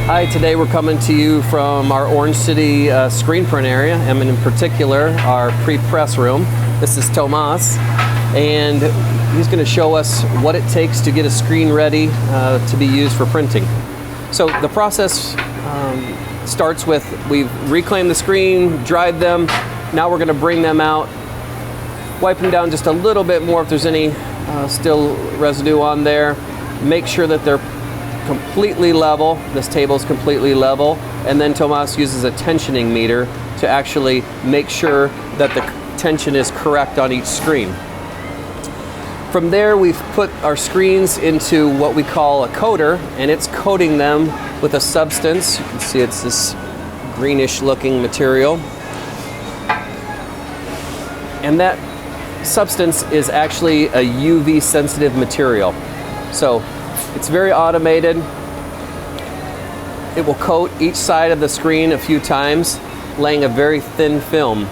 Hi, today we're coming to you from our Orange City Screenprint area, and in particular our pre-press room. This is Tomas, and he's going to show us what it takes to get a screen ready to be used for printing. So the process starts with, we've reclaimed the screen, dried them, now we're going to bring them out, wipe them down just a little bit more if there's any still residue on there, make sure that they're completely level. This table is completely level, and then Tomas uses a tensioning meter to actually make sure that the tension is correct on each screen. From there, we've put our screens into what we call a coater, and it's coating them with a substance. You can see it's this greenish looking material, and that substance is actually a UV sensitive material. So it's very automated. It will coat each side of the screen a few times, laying a very thin film.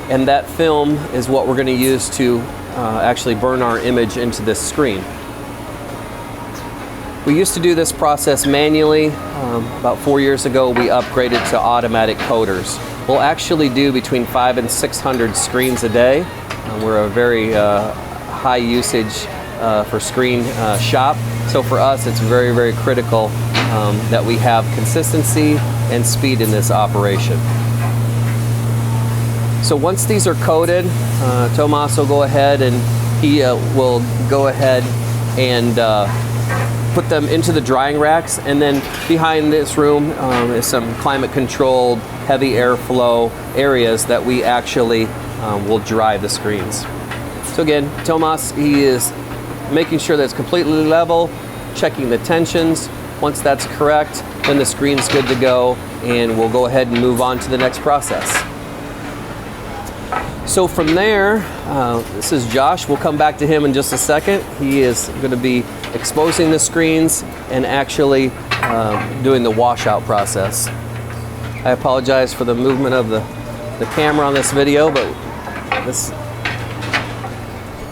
And that film is what we're going to use to actually burn our image into this screen. We used to do this process manually. About 4 years ago, we upgraded to automatic coaters. We'll actually do between 500 and 600 screens a day. We're a very high usage for screen shop. So for us, it's very, very critical that we have consistency and speed in this operation. So once these are coated, Tomas will go ahead and he will go ahead and put them into the drying racks. And then behind this room is some climate controlled, heavy airflow areas that we actually will dry the screens. So again, Tomas, he is making sure that it's completely level, checking the tensions. Once that's correct, then the screen's good to go, and we'll go ahead and move on to the next process. So from there, this is Josh. We'll come back to him in just a second. He is going to be exposing the screens and actually doing the washout process. I apologize for the movement of the camera on this video, but this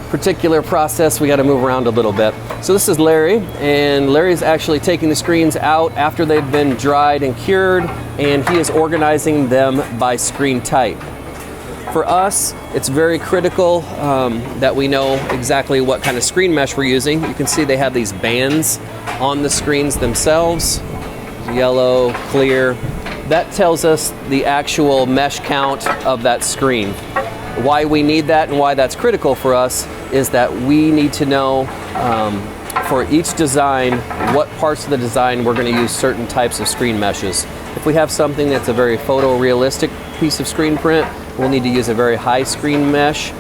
particular process we got to move around a little bit. So this is Larry, and Larry's actually taking the screens out after they've been dried and cured, and he is organizing them by screen type. For us, it's very critical that we know exactly what kind of screen mesh we're using. You can see they have these bands on the screens themselves, yellow, clear. That tells us the actual mesh count of that screen. Why we need that and why that's critical for us is that we need to know for each design what parts of the design we're going to use certain types of screen meshes. If we have something that's a very photorealistic piece of screen print, we'll need to use a very high screen mesh,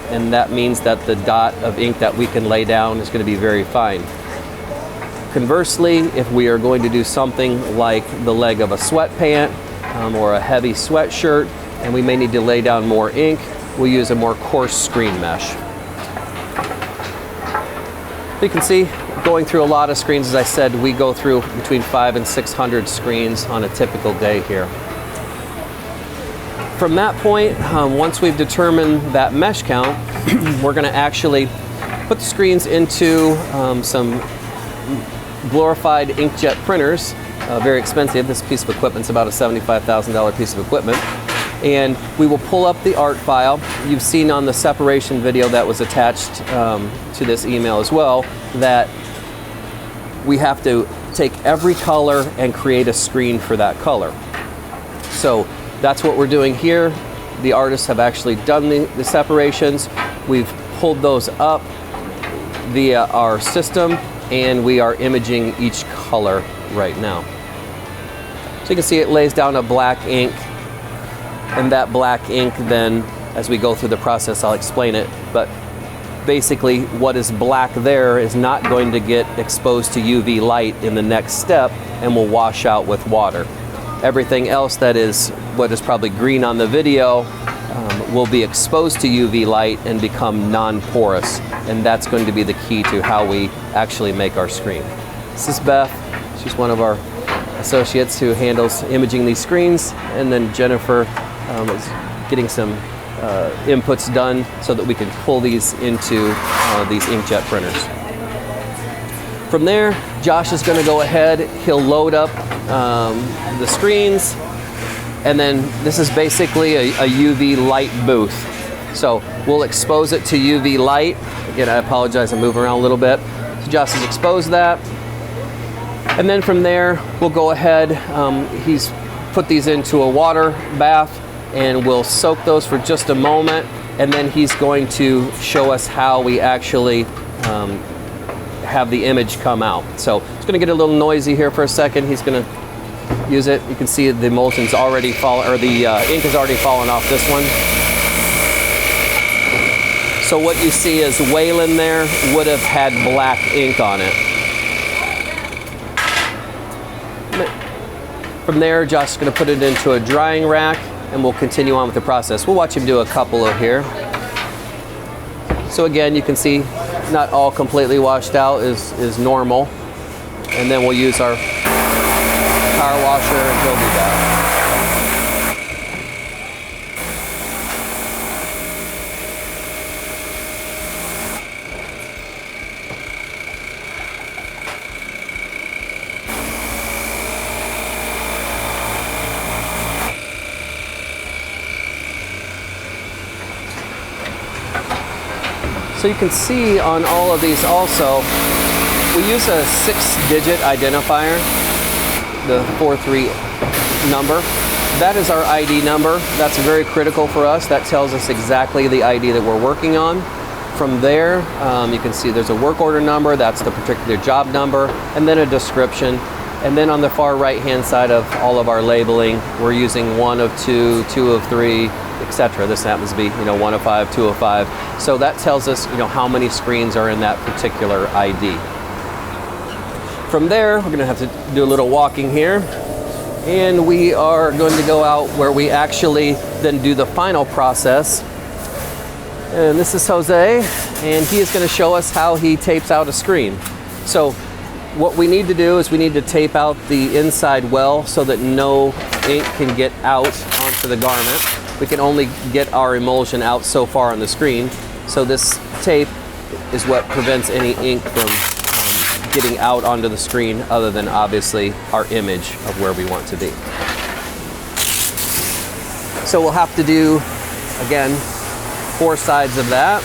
and that means that the dot of ink that we can lay down is going to be very fine. Conversely, if we are going to do something like the leg of a sweatpant or a heavy sweatshirt, and we may need to lay down more ink, we'll use a more coarse screen mesh. You can see, going through a lot of screens, as I said, we go through between 500 and 600 screens on a typical day here. From that point, once we've determined that mesh count, we're going to actually put the screens into some glorified inkjet printers. Very expensive. This piece of equipment's about a $75,000 piece of equipment. And we will pull up the art file. You've seen on the separation video that was attached to this email as well, that we have to take every color and create a screen for that color. So that's what we're doing here. The artists have actually done the separations. We've pulled those up via our system, and we are imaging each color right now. So you can see it lays down a black ink, and that black ink then, as we go through the process, I'll explain it, but basically what is black there is not going to get exposed to UV light in the next step and will wash out with water. Everything else that is what is probably green on the video will be exposed to UV light and become non-porous, and that's going to be the key to how we actually make our screen. This is Beth. She's one of our associates who handles imaging these screens, and then Jennifer is getting some inputs done so that we can pull these into these inkjet printers. From there, Josh is going to go ahead, he'll load up the screens, and then this is basically a UV light booth. So we'll expose it to UV light. Again, I apologize, I'm moving around a little bit. So Josh has exposed that. And then from there, we'll go ahead, he's put these into a water bath, and we'll soak those for just a moment, and then he's going to show us how we actually have the image come out. So it's gonna get a little noisy here for a second. He's gonna use it. You can see the emulsion's already fallen, or the ink has already fallen off this one. So what you see is Waylon there would have had black ink on it. From there, Josh is going to put it into a drying rack, and we'll continue on with the process. We'll watch him do a couple of here. So again, you can see not all completely washed out is normal. And then we'll use our power washer, and he'll do that. So you can see on all of these also, we use a 6-digit identifier, the 43 number. That is our ID number. That's very critical for us. That tells us exactly the ID that we're working on. From there, you can see there's a work order number, that's the particular job number, and then a description. And then on the far right-hand side of all of our labeling, we're using 1 of 2, 2 of 3, etc. This happens to be, 1 of 5, 2 of 5. So that tells us, how many screens are in that particular ID. From there, we're going to have to do a little walking here, and we are going to go out where we actually then do the final process. And this is Jose, and he is going to show us how he tapes out a screen. So what we need to do is we need to tape out the inside well so that no ink can get out onto the garment. We can only get our emulsion out so far on the screen. So this tape is what prevents any ink from getting out onto the screen, other than obviously our image of where we want to be. So we'll have to do, again, 4 sides of that.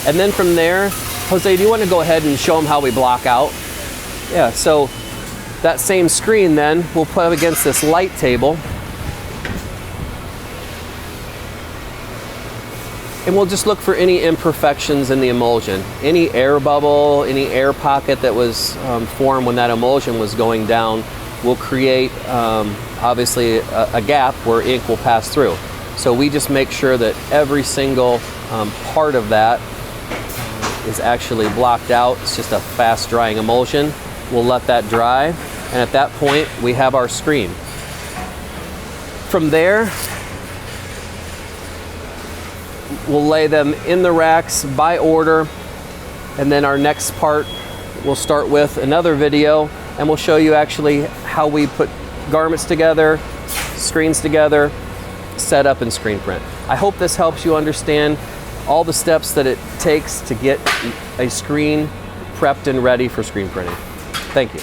And then from there, Jose, do you want to go ahead and show them how we block out? Yeah, so that same screen then we'll put up against this light table, and we'll just look for any imperfections in the emulsion. Any air bubble, any air pocket that was formed when that emulsion was going down will create obviously a gap where ink will pass through. So we just make sure that every single part of that is actually blocked out. It's just a fast drying emulsion. We'll let that dry, and at that point we have our screen. From there, we'll lay them in the racks by order, and then our next part we'll start with another video, and we'll show you actually how we put garments together, screens together, set up in Screenprint. I hope this helps you understand all the steps that it takes to get a screen prepped and ready for screen printing. Thank you.